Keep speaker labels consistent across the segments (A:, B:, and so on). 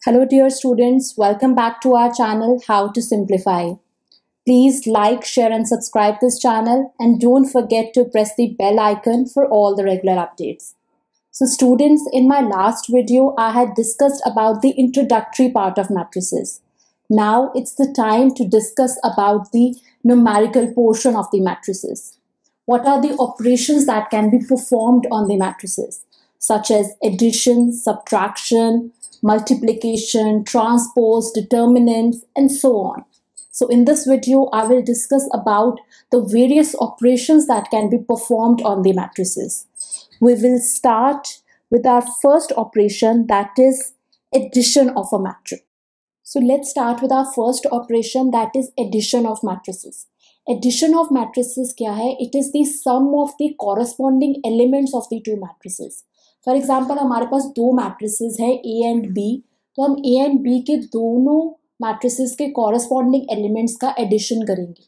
A: Hello dear students, welcome back to our channel How to Simplify. Please like, share and subscribe this channel and don't forget to press the bell icon for all the regular updates. So students, in my last video I had discussed about the introductory part of matrices. Now it's the time to discuss about the numerical portion of the matrices. What are the operations that can be performed on the matrices, such as addition, subtraction, multiplication, transpose, determinants, and so on. So in this video, I will discuss about the various operations that can be performed on the matrices. We will start with our first operation, that is addition of a matrix. So let's start with our first operation, that is addition of matrices. Addition of matrices क्या है? It is the sum of the corresponding elements of the two matrices. For example हमारे पास दो matrices है A and B, तो हम A and B के दोनों matrices के कॉरस्पॉन्डिंग एलिमेंट्स का एडिशन करेंगे.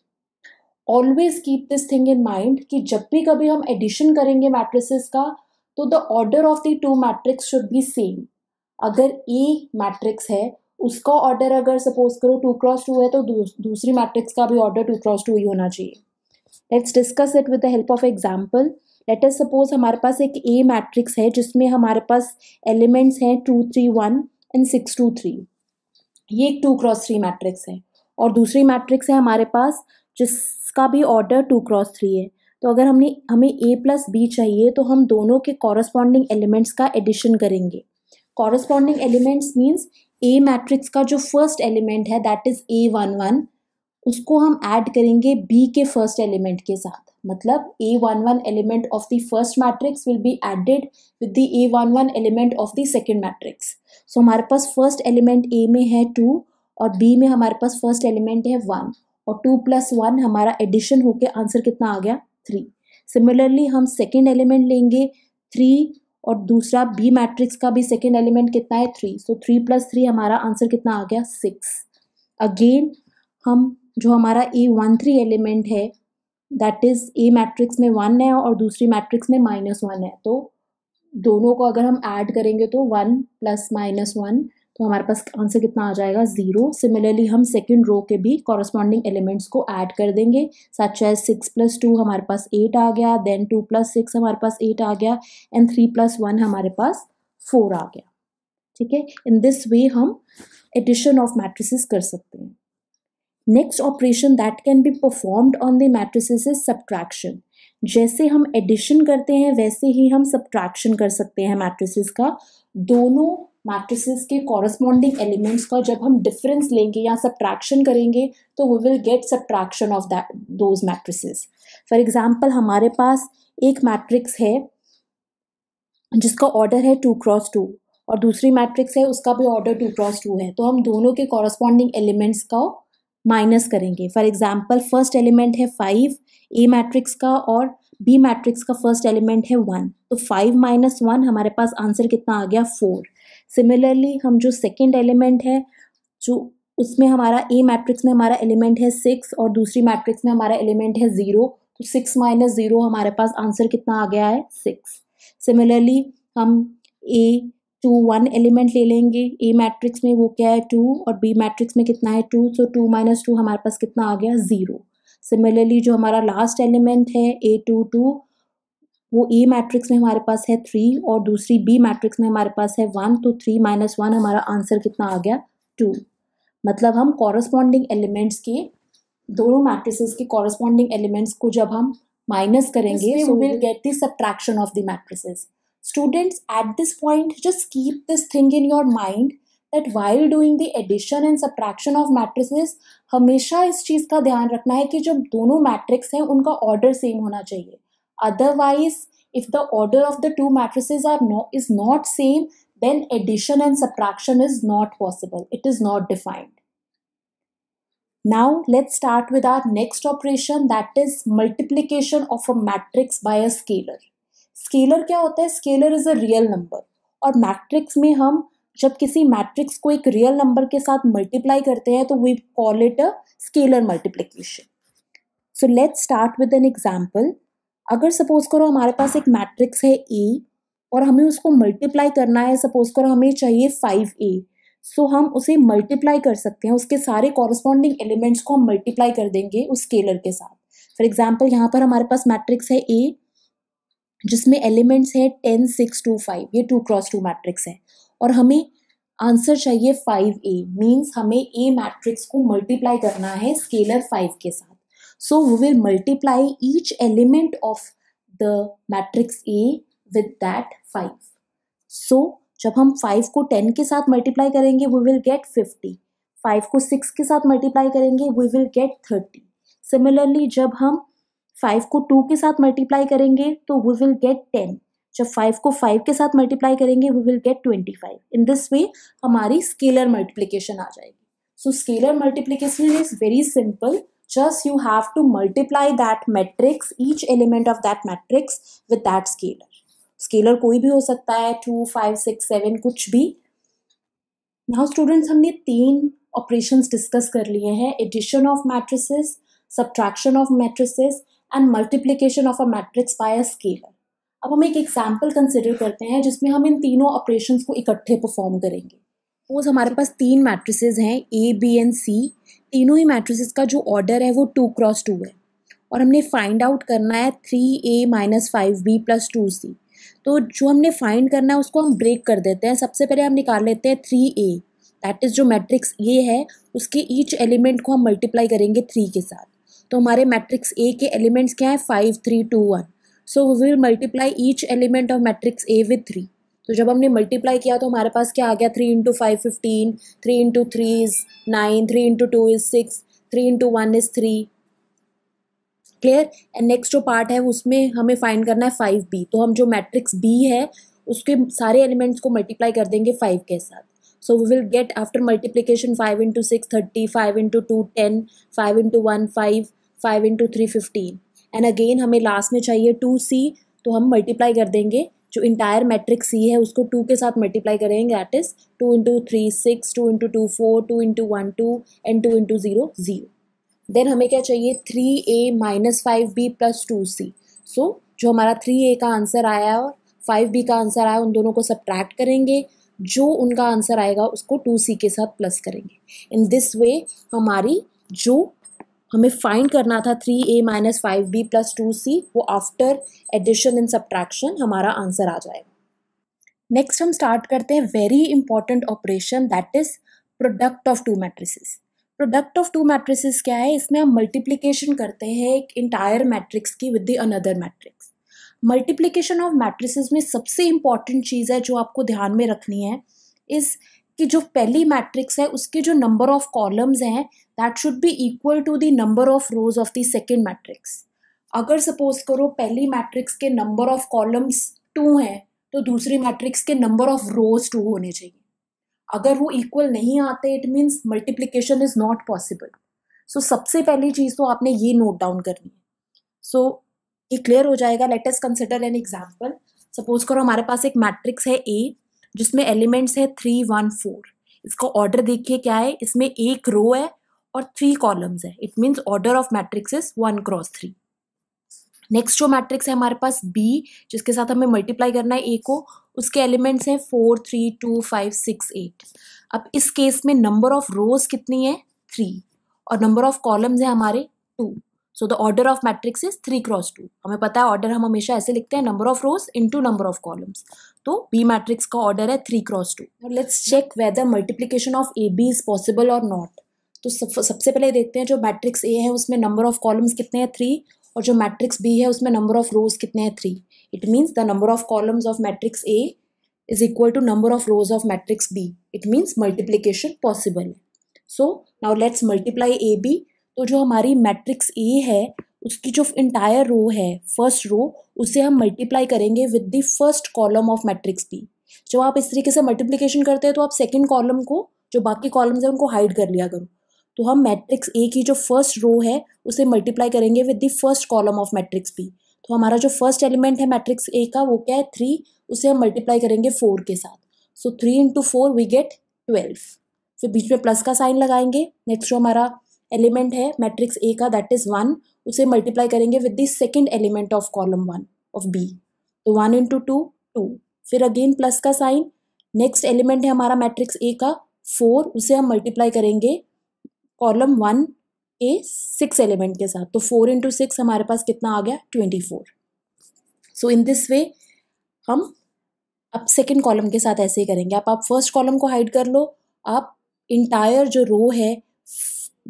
A: Always keep this thing in mind कि जब भी कभी हम एडिशन करेंगे मैट्रिसेस का, तो the order of the two matrix should be same. अगर ए मैट्रिक्स है, उसका ऑर्डर अगर सपोज करो 2x2 है, तो दूसरी मैट्रिक्स का भी ऑर्डर 2x2 ही होना चाहिए. Let's discuss it with the help of example. Let us suppose हमारे पास एक ए मैट्रिक्स है जिसमें हमारे पास एलिमेंट्स हैं 2 3 1 एंड 6 2 3. ये एक 2x3 मैट्रिक्स है. और दूसरी मैट्रिक्स है हमारे पास जिसका भी ऑर्डर 2x3 है. तो अगर हमें ए प्लस बी चाहिए, तो हम दोनों के कॉरस्पॉन्डिंग एलिमेंट्स का एडिशन करेंगे. कॉरस्पॉन्डिंग एलिमेंट्स मीन्स ए मैट्रिक्स का जो फर्स्ट एलिमेंट है दैट इज A11, उसको हम ऐड करेंगे बी के फर्स्ट एलिमेंट के साथ. मतलब A11 element of the first matrix will be added with the A11 element of the second matrix. So हमारे पास फर्स्ट एलिमेंट ए में है 2 और बी में हमारे पास फर्स्ट एलिमेंट है 1, और 2 + 1 हमारा एडिशन होके आंसर कितना आ गया? 3. सिमिलरली हम सेकेंड एलिमेंट लेंगे 3, और दूसरा बी मैट्रिक्स का भी सेकेंड एलिमेंट कितना है? 3. सो 3 + 3 हमारा आंसर कितना आ गया? 6. अगेन हम जो हमारा A13 एलिमेंट है दैट इज ए मैट्रिक्स में 1 है और दूसरी मैट्रिक्स में -1 है, तो दोनों को अगर हम ऐड करेंगे तो 1 + -1, तो हमारे पास आंसर कितना आ जाएगा? 0. सिमिलरली हम सेकेंड रो के भी कॉरस्पॉन्डिंग एलिमेंट्स को ऐड कर देंगे, सच एज 6 + 2 हमारे पास 8 आ गया, देन 2 + 6 हमारे पास 8 आ गया, एंड 3 + 1 हमारे पास 4 आ गया. ठीक है, इन दिस वे हम एडिशन ऑफ मैट्रिसेस कर सकते हैं. Next operation that can be performed on the matrices is subtraction. जैसे हम एडिशन करते हैं वैसे ही हम सब्ट्रैक्शन कर सकते हैं मैट्रिसेस का. दोनों मैट्रिसेस के कॉरस्पॉन्डिंग एलिमेंट्स का जब हम डिफरेंस लेंगे या सब्ट्रैक्शन करेंगे, तो we will get subtraction of those matrices. For example हमारे पास एक मैट्रिक्स है जिसका ऑर्डर है 2x2 और दूसरी मैट्रिक्स है उसका भी ऑर्डर 2x2 है, तो हम दोनों के कॉरस्पॉन्डिंग एलिमेंट्स का माइनस करेंगे. फॉर एग्जाम्पल फर्स्ट एलिमेंट है 5 ए मैट्रिक्स का और बी मैट्रिक्स का फर्स्ट एलिमेंट है 1, तो 5 - 1 हमारे पास आंसर कितना आ गया? 4. सिमिलरली हम जो सेकेंड एलिमेंट है, जो उसमें हमारा ए मैट्रिक्स में हमारा एलिमेंट है 6 और दूसरी मैट्रिक्स में हमारा एलिमेंट है 0, तो 6 - 0 हमारे पास आंसर कितना आ गया है? 6. सिमिलरली हम A21 एलिमेंट ले लेंगे. ए मैट्रिक्स में वो क्या है? 2, और बी मैट्रिक्स में कितना है? 2, सो 2 - 2 हमारे पास कितना आ गया? 0. सिमिलरली जो हमारा लास्ट एलिमेंट है A22, वो ए मैट्रिक्स में हमारे पास है 3 और दूसरी बी मैट्रिक्स में हमारे पास है 1, तो 3 - 1 हमारा आंसर कितना आ गया? 2. मतलब हम कॉरस्पॉन्डिंग एलिमेंट्स के दोनों मैट्रिसेस के कॉरस्पॉन्डिंग एलिमेंट्स को जब हम माइनस करेंगे, so we will get the subtraction of the matrices. Students, at this point, just keep this thing in your mind that while doing the addition and subtraction of matrices, हमेशा इस चीज़ का ध्यान रखना है कि जो दोनों मैट्रिक्स हैं उनका ऑर्डर सेम होना चाहिए. Otherwise, if the order of the two matrices is not same, then addition and subtraction is not possible. It is not defined. Now let's start with our next operation, that is multiplication of a matrix by a scalar. Scalar क्या होता है? Scalar is a real number, और matrix में हम जब किसी matrix को एक रियल नंबर के साथ मल्टीप्लाई करते हैं तो we call it a scalar multiplication. So let's start with an example. अगर सपोज करो हमारे पास एक मैट्रिक्स है ए और हमें उसको मल्टीप्लाई करना है, सपोज करो हमें चाहिए 5A, सो हम उसे मल्टीप्लाई कर सकते हैं, उसके सारे कॉरस्पॉन्डिंग एलिमेंट्स को हम मल्टीप्लाई कर देंगे उस स्केलर के साथ। फॉर एग्जाम्पल यहाँ पर हमारे पास मैट्रिक्स है ए, जिसमें एलिमेंट्स है 10, 6, 2, 5, ये 2x2 मैट्रिक्स है, और हमें आंसर चाहिए 5a, मीन्स हमें ए मैट्रिक्स को मल्टीप्लाई करना है स्केलर 5 के साथ। So we will multiply each element of the matrix A with that 5। So जब हम 5 को 10 के साथ मल्टीप्लाई करेंगे वी विल गेट 50, 5 को 6 के साथ मल्टीप्लाई करेंगे वी विल गेट 30। सिमिलरली जब हम 5 को 2 के साथ मल्टीप्लाई करेंगे तो वी विल गेट 10, जब 5 को 5 के साथ मल्टीप्लाई करेंगे we will get 25। In this way हमारी स्केलर मल्टीप्लिकेशन आ जाएगी। So scalar multiplication is very simple, just you have to multiply that matrix, each element of that matrix with that scalar. Scalar कोई भी हो सकता है, 2, 5, 6, 7, कुछ भी। नाउ स्टूडेंट्स, हमने 3 ऑपरेशंस डिस्कस कर लिए हैं, addition of matrices, subtraction of matrices and multiplication of a matrix by a scalar. अब हम एक एग्जाम्पल कंसिडर करते हैं जिसमें हम इन तीनों ऑपरेशंस को इकट्ठे परफॉर्म करेंगे। सपोज हमारे पास 3 मैट्रिसेस हैं ए, बी एंड सी। तीनों ही मैट्रिसेस का जो ऑर्डर है वो 2x2 है, और हमने फाइंड आउट करना है 3a - 5b + 2c। तो जो हमने फाइंड करना है उसको हम ब्रेक कर देते हैं। सबसे पहले हम निकाल लेते हैं 3a, दैट इज जो मैट्रिक्स ए है उसके ईच एलिमेंट को हम मल्टीप्लाई करेंगे 3 के साथ। तो हमारे मैट्रिक्स ए के एलिमेंट्स क्या है, 5, 3, 2, 1। So we will multiply each element of matrix A with 3। तो जब हमने मल्टीप्लाई किया तो हमारे पास क्या आ गया, 3 × 5 15, 3 × 3 is 9, 3 × 2 is 6, 3 × 1 is 3। Clear. And next जो पार्ट है उसमें हमें फाइंड करना है 5b। तो हम जो मैट्रिक्स b है उसके सारे एलिमेंट्स को मल्टीप्लाई कर देंगे 5 के साथ। So we will get after multiplication 5 × 6 30, 5 × 2 10, 5 × 1 5, 5 × 3 15। And again हमें लास्ट में चाहिए 2c, तो हम मल्टीप्लाई कर देंगे जो इंटायर मैट्रिक्स सी है उसको 2 के साथ मल्टीप्लाई करेंगे, दैट इज 2 × 3 6, 2 × 2 4, 2 × 1 2 एंड 2 × 0 0। देन हमें क्या चाहिए, 3a - 5b + 2c। सो जो हमारा 3a का आंसर आया और 5b का आंसर आया उन दोनों को सब्ट्रैक्ट करेंगे, जो उनका आंसर आएगा उसको 2c के साथ प्लस करेंगे। इन दिस वे हमारी जो हमें फाइंड करना था 3a - 5b + 2c, वो आफ्टर एडिशन एंड सब्ट्रैक्शन हमारा आंसर आ जाएगा। नेक्स्ट हम स्टार्ट करते हैं very important operation, that is product of 2 matrices. Product of 2 matrices क्या है, इसमें हम मल्टीप्लिकेशन करते हैं एक इंटायर मैट्रिक्स की with the another matrix. Multiplication of matrices में सबसे इंपॉर्टेंट चीज़ है जो आपको ध्यान में रखनी है इस कि जो पहली मैट्रिक्स है उसके जो नंबर ऑफ कॉलम्स हैं that should be equal to the number of rows of the second matrix. अगर सपोज करो पहली मैट्रिक्स के नंबर ऑफ कॉलम्स 2 हैं तो दूसरी मैट्रिक्स के नंबर ऑफ रोज 2 होने चाहिए। अगर वो इक्वल नहीं आते it means multiplication is not possible. So सबसे पहली चीज़ तो आपने ये नोट डाउन करनी है। सो ये क्लियर हो जाएगा। Let us consider an example. Suppose करो हमारे पास एक मैट्रिक्स है ए जिसमें एलिमेंट्स है 3, 1, 4। इसका ऑर्डर देखिए क्या है, इसमें एक रो है और 3 कॉलम्स है। It means order of matrix is 1 × 3। Next जो मैट्रिक्स है हमारे पास बी, जिसके साथ हमें मल्टीप्लाई करना है ए को, उसके एलिमेंट्स हैं 4, 3, 2, 5, 6, 8। अब इस केस में नंबर ऑफ रोज कितनी है, 3, और नंबर ऑफ कॉलम्स है हमारे 2। So the order of matrix is 3 × 2। हमें पता है ऑर्डर हम हमेशा ऐसे लिखते हैं, number of rows into number of columns. तो बी मैट्रिक्स का ऑर्डर है 3 × 2। Let's check whether multiplication of A B is possible और नॉट। तो सबसे पहले देखते हैं जो मैट्रिक्स ए है उसमें नंबर ऑफ कॉलम्स कितने हैं, 3, और जो मैट्रिक्स बी है उसमें नंबर ऑफ रोज कितने हैं, 3। It means the number of columns of matrix A is equal to number of rows of matrix B. It means multiplication possible है। So now let's multiply A B. तो जो हमारी matrix A है उसकी जो entire रो है, first row, उसे हम मल्टीप्लाई करेंगे with the first column of matrix B. जब आप इस तरीके से मल्टीप्लिकेशन करते हैं तो आप सेकेंड कॉलम को, जो बाकी कॉलम्स है उनको हाइड कर लिया करो। तो हम मैट्रिक्स ए की जो फर्स्ट रो है उसे मल्टीप्लाई करेंगे with the first column of matrix B. तो हमारा जो फर्स्ट एलिमेंट है मैट्रिक्स ए का वो क्या है, 3, उसे हम मल्टीप्लाई करेंगे 4 के साथ। So 3 × 4 we get 12। फिर बीच में प्लस का साइन लगाएंगे। नेक्स्ट जो हमारा एलिमेंट है मैट्रिक्स ए का दैट इज 1, उसे मल्टीप्लाई करेंगे with the second element of column 1 of B. तो 1 × 2 2, फिर अगेन प्लस का साइन। नेक्स्ट एलिमेंट है हमारा मैट्रिक्स ए का 4 उसे हम मल्टीप्लाई करेंगे कॉलम 1 के 6 एलिमेंट के साथ, तो 4 इंटू 6 हमारे पास कितना आ गया 24। सो इन दिस वे हम अब सेकेंड कॉलम के साथ ऐसे ही करेंगे। आप फर्स्ट कॉलम को हाइड कर लो, आप इंटायर जो रो है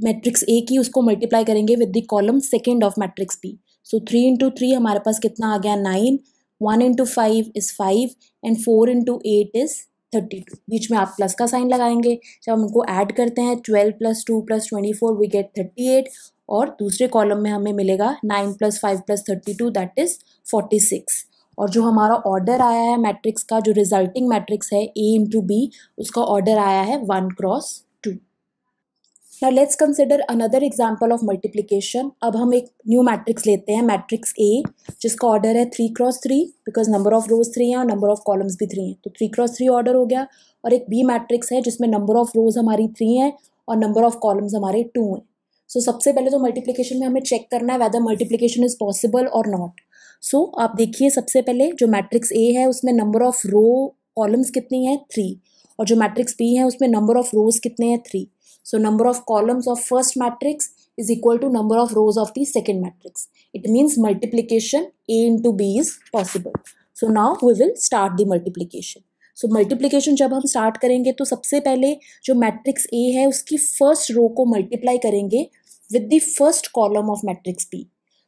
A: मैट्रिक्स ए की उसको मल्टीप्लाई करेंगे with the column second of matrix B. So 3 into 3 हमारे पास कितना आ गया 9, 1 into 5 is 5 and 4 into 8 is 32। बीच में आप प्लस का साइन लगाएंगे। जब हम उनको ऐड करते हैं 12 प्लस 2 प्लस 24 वी गेट 38, और दूसरे कॉलम में हमें मिलेगा 9 प्लस 5 प्लस 32 दैट इज 46। और जो हमारा ऑर्डर आया है मैट्रिक्स का, जो रिजल्टिंग मैट्रिक्स है ए इंटू बी, उसका ऑर्डर आया है 1 cross 2। Now let's consider another example of multiplication. अब हम एक न्यू मैट्रिक्स लेते हैं, मैट्रिक्स ए, जिसका ऑर्डर है 3 क्रॉस 3 बिकॉज नंबर ऑफ रोज 3 है और नंबर ऑफ कॉलम्स भी 3 है, तो 3 क्रॉस 3 ऑर्डर हो गया। और एक बी मैट्रिक्स है जिसमें नंबर ऑफ रोज हमारी 3 है और नंबर ऑफ कॉलम्स हमारे 2 हैं। सो सबसे पहले तो मल्टीप्लिकेशन में हमें चेक करना है वेदर मल्टीप्लिकेशन इज पॉसिबल और नॉट। सो आप देखिए, सबसे पहले जो मैट्रिक्स ए है उसमें नंबर ऑफ रो कॉलम्स कितनी है 3, और जो मैट्रिक्स बी है उसमें नंबर ऑफ रोज कितने हैं 3। So number of columns of first matrix is equal to number of rows of the second matrix. It means multiplication A into B is possible. So now we will start the multiplication. So multiplication जब हम start करेंगे तो सबसे पहले जो matrix A है उसकी first row को multiply करेंगे with the first column of matrix B.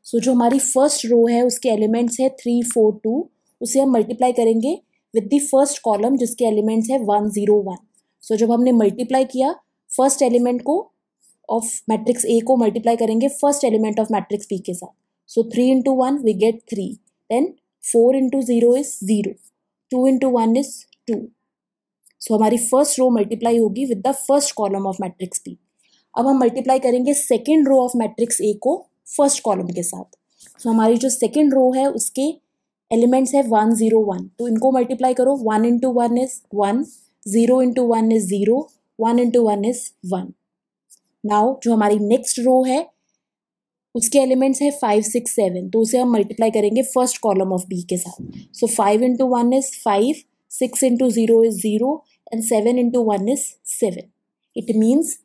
A: So जो हमारी first row है उसके elements है 3, 4, 2, उसे हम multiply करेंगे with the first column जिसके elements है 1, 0, 1. So जब हमने multiply किया फर्स्ट एलिमेंट को ऑफ मैट्रिक्स ए को मल्टीप्लाई करेंगे first element of matrix B के साथ। So 3 into 1 we get 3, then 4 into 0 is 0, 2 into 1 is 2। So हमारी फर्स्ट रो मल्टीप्लाई होगी with the first column of matrix B. अब हम multiply करेंगे second row of matrix A को first column के साथ। सो हमारी जो सेकेंड रो है उसके एलिमेंट्स है 1, 0, 1, तो इनको मल्टीप्लाई करो। 1 into 1 is 1, 0 into 1 is 0, 1 into 1 is 1। Now जो हमारी नेक्स्ट रो है उसके एलिमेंट्स है 5, 6, 7, तो उसे हम मल्टीप्लाई करेंगे फर्स्ट कॉलम ऑफ बी के साथ। सो 5 into 1 is 5, 6 into 0 is 0 and 7 into 1 is 7। It means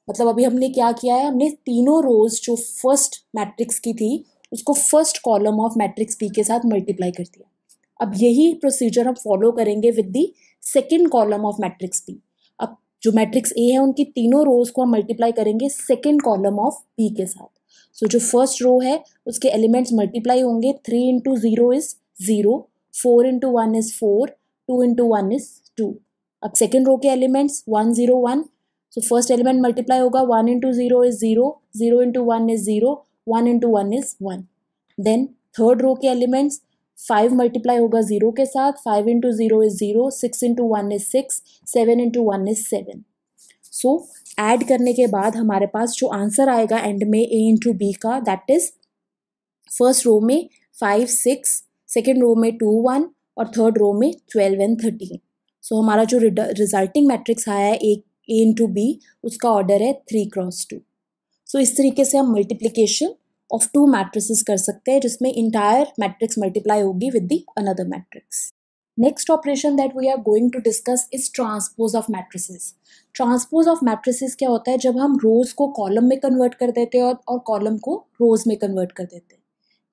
A: मतलब अभी हमने क्या किया है, हमने तीनों रोज जो फर्स्ट मैट्रिक्स की थी उसको first column of matrix B के साथ मल्टीप्लाई कर दिया। अब यही प्रोसीजर हम फॉलो करेंगे with the second column of matrix B. अब जो मैट्रिक्स ए है उनकी तीनों रोज को हम मल्टीप्लाई करेंगे सेकेंड कॉलम ऑफ बी के साथ। सो जो फर्स्ट रो है उसके एलिमेंट्स मल्टीप्लाई होंगे। 3 into 0 is 0, 4 into 1 is 4, 2 into 1 is 2। अब सेकेंड रो के elements 1, 0, 1, so first element multiply होगा 1 into 0 is 0, 0 into 1 is 0, 1 into 1 is 1। Then third row के एलिमेंट्स 5 मल्टीप्लाई होगा 0 के साथ, 5 into 0 is 0, 6 into 1 is 6, 7 into 1 is 7। So add करने के बाद हमारे पास जो आंसर आएगा एंड में ए इंटू बी का, दैट इज फर्स्ट रो में 5, 6, सेकेंड रो में 2, 1 और थर्ड रो में 12 एंड 13। सो हमारा जो रिजल्टिंग मैट्रिक्स आया है ए इंटू बी उसका ऑर्डर है 3 क्रॉस 2। सो इस तरीके से हम मल्टीप्लिकेशन ऑफ टू मैट्रिसेस कर सकते हैं जिसमें इंटायर मैट्रिक्स मल्टीप्लाई होगी with the another matrix. Next operation that we are going to discuss is transpose of matrices. Transpose of matrices क्या होता है, जब हम रोज को कॉलम में कन्वर्ट कर देते हैं और कॉलम को रोज में कन्वर्ट कर देते हैं।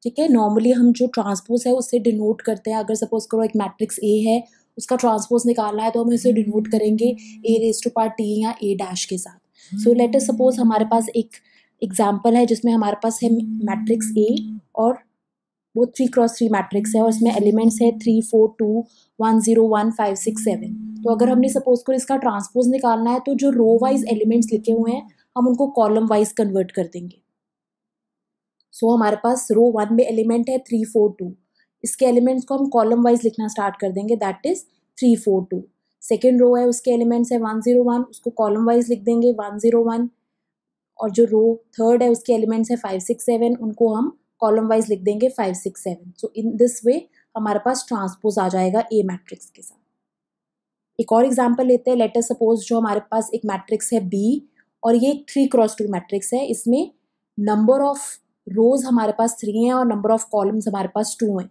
A: ठीक है, नॉर्मली हम जो ट्रांसपोज है उससे डिनोट करते हैं। अगर सपोज करो एक मैट्रिक्स ए है उसका ट्रांसपोज निकालना है तो हम इसे डिनोट करेंगे ए रेज टू पावर टी या ए डैश के साथ। सो लेट अस सपोज हमारे पास एक एग्जाम्पल है जिसमें हमारे पास है मैट्रिक्स ए और वो 3 क्रॉस 3 मैट्रिक्स है और इसमें एलिमेंट्स है 3, 4, 2, 1, 0, 1, 5, 6, 7। तो अगर हमने सपोज करो इसका ट्रांसपोज निकालना है तो जो रो वाइज एलिमेंट्स लिखे हुए हैं हम उनको कॉलम वाइज कन्वर्ट कर देंगे। सो हमारे पास रो 1 में एलिमेंट है 3, 4, 2, इसके एलिमेंट्स को हम कॉलम वाइज लिखना स्टार्ट कर देंगे, दैट इज 3, 4, 2। सेकेंड रो है उसके एलिमेंट्स है 1, 0, 1, उसको कॉलम वाइज लिख देंगे 1, 0, 1। और जो रो थर्ड है उसके एलिमेंट्स है 5, 6, 7, उनको हम कॉलम वाइज लिख देंगे 5, 6, 7। सो इन दिस वे हमारे पास ट्रांसपोज आ जाएगा ए मैट्रिक्स के साथ। एक और एग्जांपल लेते हैं। लेट अस सपोज जो हमारे पास एक मैट्रिक्स है बी और ये एक 3 क्रॉस 2 मैट्रिक्स है। इसमें नंबर ऑफ रोज हमारे पास 3 हैं और नंबर ऑफ कॉलम्स हमारे पास 2 हैं।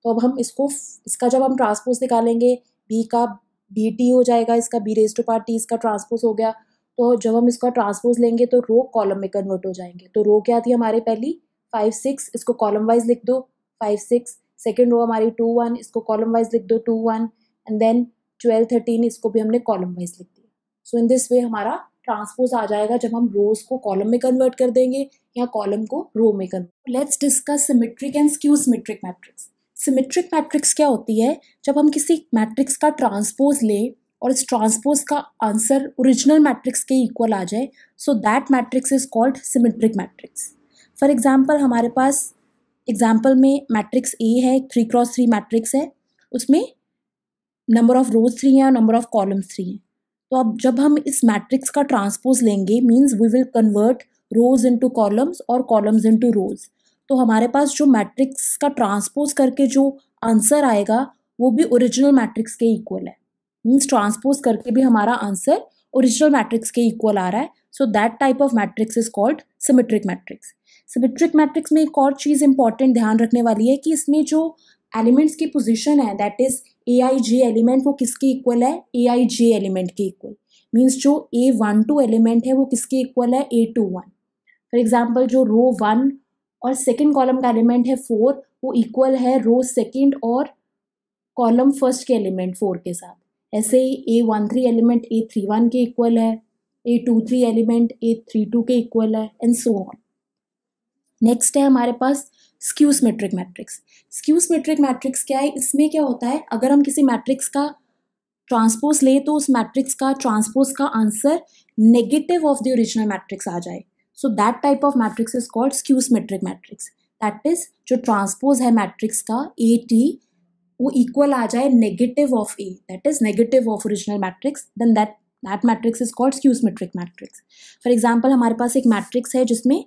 A: तो अब हम इसका जब हम ट्रांसपोज निकालेंगे बी का बी टी हो जाएगा, इसका B raise to power T इसका ट्रांसपोज हो गया। तो जब हम इसका ट्रांसपोज लेंगे तो रो कॉलम में कन्वर्ट हो जाएंगे। तो रो क्या थी हमारे पहली 5 6, इसको कॉलम वाइज लिख दो 5 6। सेकेंड रो हमारी 2 1, इसको कॉलम वाइज लिख दो 2 1। एंड देन 12 13, इसको भी हमने कॉलम वाइज लिख दिया। सो इन दिस वे हमारा ट्रांसपोज आ जाएगा जब हम रोज को कॉलम में कन्वर्ट कर देंगे या कॉलम को रो में convert. Let's discuss symmetric and skew symmetric matrix. Symmetric matrix क्या होती है? जब हम किसी मैट्रिक्स का ट्रांसपोज लें और इस ट्रांसपोज का आंसर ओरिजिनल मैट्रिक्स के इक्वल आ जाए, so that matrix is called symmetric matrix. For example हमारे पास एग्जाम्पल में मैट्रिक्स ए है, 3x3 मैट्रिक्स है, उसमें नंबर ऑफ रोज 3 हैं और नंबर ऑफ कॉलम्स 3 हैं। तो अब जब हम इस मैट्रिक्स का ट्रांसपोज लेंगे means we will convert rows into columns और कॉलम्स इनटू रोज। तो हमारे पास जो मैट्रिक्स का ट्रांसपोज करके जो आंसर आएगा वो भी ओरिजिनल मैट्रिक्स के इक्वल है। मीन्स ट्रांसपोज करके भी हमारा आंसर ओरिजिनल मैट्रिक्स के इक्वल आ रहा है। सो that type of matrix is called symmetric matrix. Symmetric matrix में एक और चीज़ इंपॉर्टेंट ध्यान रखने वाली है कि इसमें जो एलिमेंट्स की पोजीशन है that is a I J element, वो किसके इक्वल है? ए आई जे एलिमेंट के इक्वल। मीन्स जो A12 एलिमेंट है वो किसके इक्वल है? A21। फॉर एग्जाम्पल जो रो 1 और सेकेंड कॉलम का एलिमेंट है 4, वो इक्वल है रो सेकेंड और कॉलम फर्स्ट के एलिमेंट 4 के साथ। ऐसे ही A13 एलिमेंट A31 के इक्वल है, A23 एलिमेंट A32 के इक्वल है, एंड सो ऑन। नेक्स्ट है हमारे पास skew symmetric matrix. Skew symmetric matrix क्या है? इसमें क्या होता है, अगर हम किसी मैट्रिक्स का ट्रांसपोज ले तो उस मैट्रिक्स का ट्रांसपोज का answer negative of the original matrix आ जाए। So that type of matrix is called skew symmetric matrix. That is जो ट्रांसपोज है मैट्रिक्स का ए टी वो इक्वल आ जाए negative of A, that is negative of original matrix, then that matrix is called skew symmetric matrix. For example हमारे पास एक matrix है जिसमें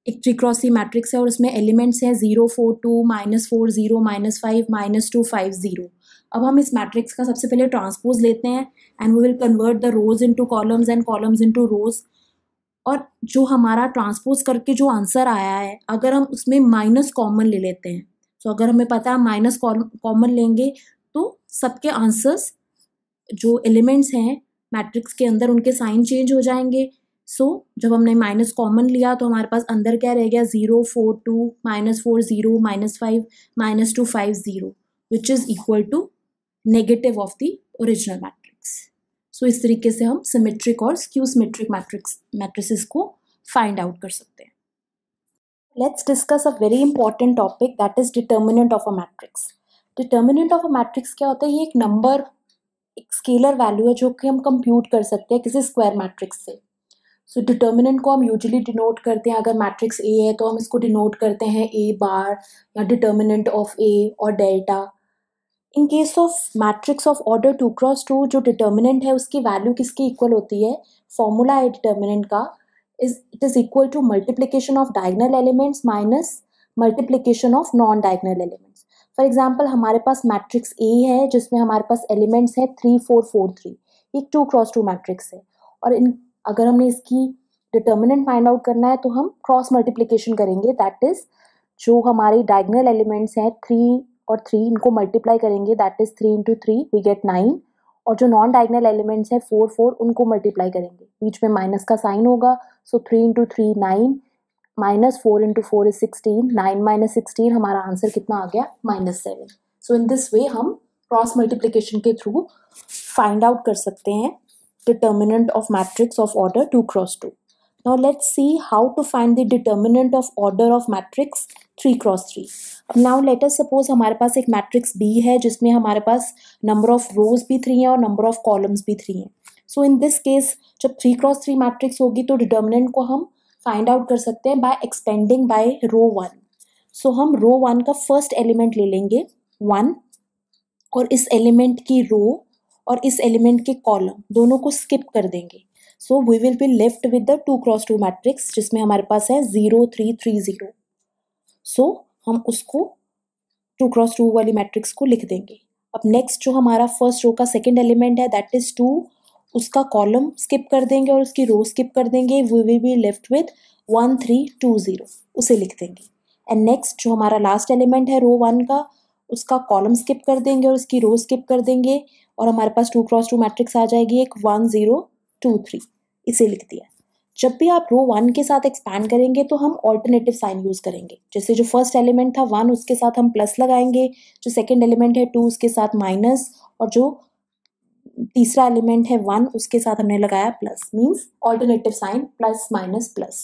A: एक 3x3 मैट्रिक्स है और उसमें एलिमेंट्स हैं 0 4 2 -4 0 -5 -2 5 0। अब हम इस मैट्रिक्स का सबसे पहले ट्रांसपोज लेते हैं and we will convert the rows into columns and columns into rows. और जो हमारा ट्रांसपोज करके जो आंसर आया है अगर हम उसमें माइनस कॉमन ले लेते हैं, तो अगर हमें पता है माइनस कॉमन लेंगे तो सबके आंसर्स जो एलिमेंट्स हैं मैट्रिक्स के अंदर उनके साइन चेंज हो जाएंगे। सो जब हमने माइनस कॉमन लिया तो हमारे पास अंदर क्या रह गया? 0 4 2 -4 0 -5 -2 5 0 which is equal to negative of the original matrix. So इस तरीके से हम सिमेट्रिक और स्क्यू सिमेट्रिक मैट्रिसेस को फाइंड आउट कर सकते हैं। Let's discuss a very important topic that is determinant of a matrix. Determinant of a matrix क्या होता है? ये एक नंबर, एक स्केलर वैल्यू है जो कि हम कंप्यूट कर सकते हैं किसी स्क्वायर मैट्रिक्स से। सो डिटर्मिनेंट को हम यूजुअली डिनोट करते हैं, अगर मैट्रिक्स ए है तो हम इसको डिनोट करते हैं ए बार या डिटर्मिनेंट ऑफ ए और delta. In case of matrix of order 2x2 जो डिटर्मिनेंट है उसकी वैल्यू किसकी इक्वल होती है? फॉर्मूला है डिटर्मिनेंट का it is equal to multiplication of diagonal elements minus multiplication of non diagonal elements. For example हमारे पास मैट्रिक्स ए है जिसमें हमारे पास एलिमेंट्स हैं 3 4 4 3, एक 2x2 मैट्रिक्स है। और अगर हमने इसकी डिटर्मिनेंट फाइंड आउट करना है तो हम क्रॉस मल्टीप्लिकेशन करेंगे, दैट इज जो हमारे डायगोनल एलिमेंट्स हैं 3 और 3 इनको मल्टीप्लाई करेंगे, दैट इज 3 × 3 वी गेट 9। और जो नॉन डायगोनल एलिमेंट्स हैं 4 4 उनको मल्टीप्लाई करेंगे, बीच में माइनस का साइन होगा। सो 3 × 3 9 -4 × 4 इज 16, 9 - 16 हमारा आंसर कितना आ गया? -7। सो इन दिस वे हम क्रॉस मल्टीप्लिकेशन के थ्रू फाइंड आउट कर सकते हैं determinant of matrix of order 2x2. Now let's see how to find the determinant of order of matrix 3x3. Now let us suppose हमारे पास एक मैट्रिक्स B है जिसमें हमारे पास नंबर ऑफ रोज भी 3 हैं और नंबर ऑफ कॉलम्स भी 3 हैं। सो इन दिस केस जब 3x3 मैट्रिक्स होगी तो डिटर्मिनेंट को हम फाइंड आउट कर सकते हैं बाय एक्सपेंडिंग बाय रो 1। सो हम रो 1 का फर्स्ट एलिमेंट ले लेंगे 1 और इस एलिमेंट की रो और इस एलिमेंट के कॉलम दोनों को स्किप कर देंगे। So we will be left with the 2x2 matrix जिसमें हमारे पास है 0 3 3 0। सो हम उसको 2x2 वाली मैट्रिक्स को लिख देंगे। अब नेक्स्ट जो हमारा फर्स्ट रो का सेकेंड एलिमेंट है दैट इज 2, उसका कॉलम स्किप कर देंगे और उसकी रो स्किप कर देंगे, we will be left with 1 3 2 0, उसे लिख देंगे। एंड नेक्स्ट जो हमारा लास्ट एलिमेंट है रो 1 का, उसका कॉलम स्किप कर देंगे और उसकी रो स्किप कर देंगे और हमारे पास 2 क्रॉस 2 मैट्रिक्स आ जाएगी एक 1 0 2 3, इसे लिख दिया। जब भी आप रो 1 के साथ एक्सपैंड करेंगे तो हम ऑल्टरनेटिव साइन यूज करेंगे। जैसे जो फर्स्ट एलिमेंट था 1 उसके साथ हम प्लस लगाएंगे, जो सेकंड एलिमेंट है 2 उसके साथ माइनस, और जो तीसरा एलिमेंट है 1 उसके साथ हमने लगाया plus, means alternative sign plus minus plus.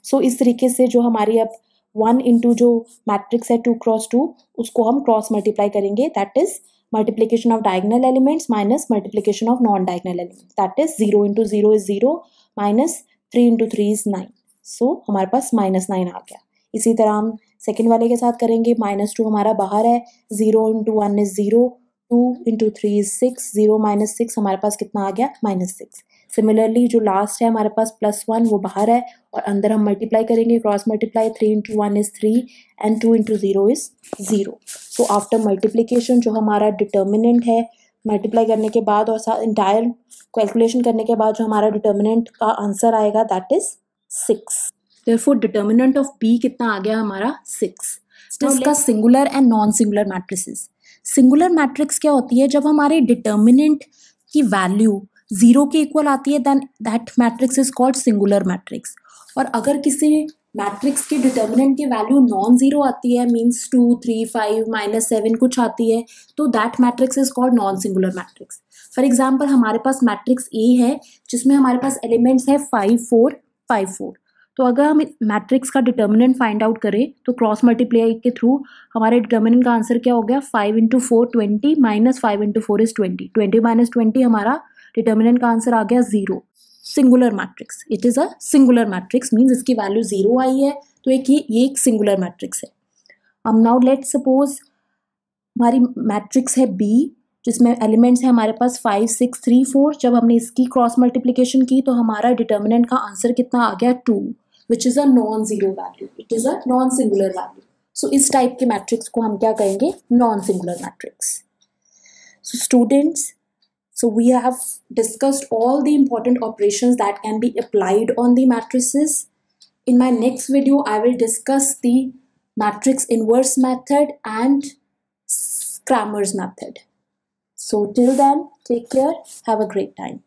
A: So इस तरीके से जो हमारी अब 1 इंटू जो मैट्रिक्स है 2 क्रॉस 2 उसको हम क्रॉस मल्टीप्लाई करेंगे, that is multiplication of diagonal elements minus multiplication of non diagonal elements, that is 0 into 0 is 0 minus 3 into 3 is 9। सो हमारे पास -9 आ गया। इसी तरह हम सेकेंड वाले के साथ करेंगे, -2 हमारा बाहर है, 0 into 1 is 0, 2 into 3 is 6, 0 minus 6 हमारे पास कितना आ गया -6। सिमिलरली जो लास्ट है हमारे पास +1 वो बाहर है और अंदर हम मल्टीप्लाई करेंगे, cross multiply, 3 into 1 is 3 and 2 into 0 is 0। So after multiplication जो हमारा डिटर्मिनेंट है मल्टीप्लाई करने के बाद और इंटायर कैलकुलेशन करने के बाद जो हमारा डिटर्मिनेंट का आंसर आएगा that is 6। Therefore determinant of B कितना आ गया हमारा 6। Discuss singular and non singular matrices. Singular matrix क्या होती है, जब हमारे डिटर्मिनेंट की वैल्यू 0 के इक्वल आती है then that matrix is called singular matrix. और अगर किसी मैट्रिक्स के डिटर्मिनेंट की वैल्यू नॉन जीरो आती है, मींस 2 3 5 -7 कुछ आती है, तो that matrix is called non singular matrix. For example हमारे पास मैट्रिक्स ए है जिसमें हमारे पास एलिमेंट्स है 5 4 5 4। तो अगर हम मैट्रिक्स का डिटर्मिनेंट फाइंड आउट करें तो क्रॉस मल्टीप्लाई के थ्रू हमारे डिटर्मिनेंट का आंसर क्या हो गया, 5 into 4 20 minus 5 into 4 is 20, 20 minus 20 हमारा डिटर्मिनेंट का आंसर आ गया 0। Singular matrix, it is a singular matrix, means इसकी वैल्यू 0 आई है तो ये एक सिंगुलर मैट्रिक्स है। अब नाउ लेट्स सपोज हमारी मैट्रिक्स है बी जिसमें एलिमेंट्स है हमारे पास 5 6 3 4। जब हमने इसकी क्रॉस मल्टीप्लिकेशन की तो हमारा डिटर्मिनेंट का आंसर कितना आ गया 2, which is a non zero value, it is a non singular value. So इस टाइप के मैट्रिक्स को हम क्या कहेंगे, non singular matrix. So students, so we have discussed all the important operations that can be applied on the matrices. In my next video I will discuss the matrix inverse method and Cramer's method. So till then, take care, have a great time.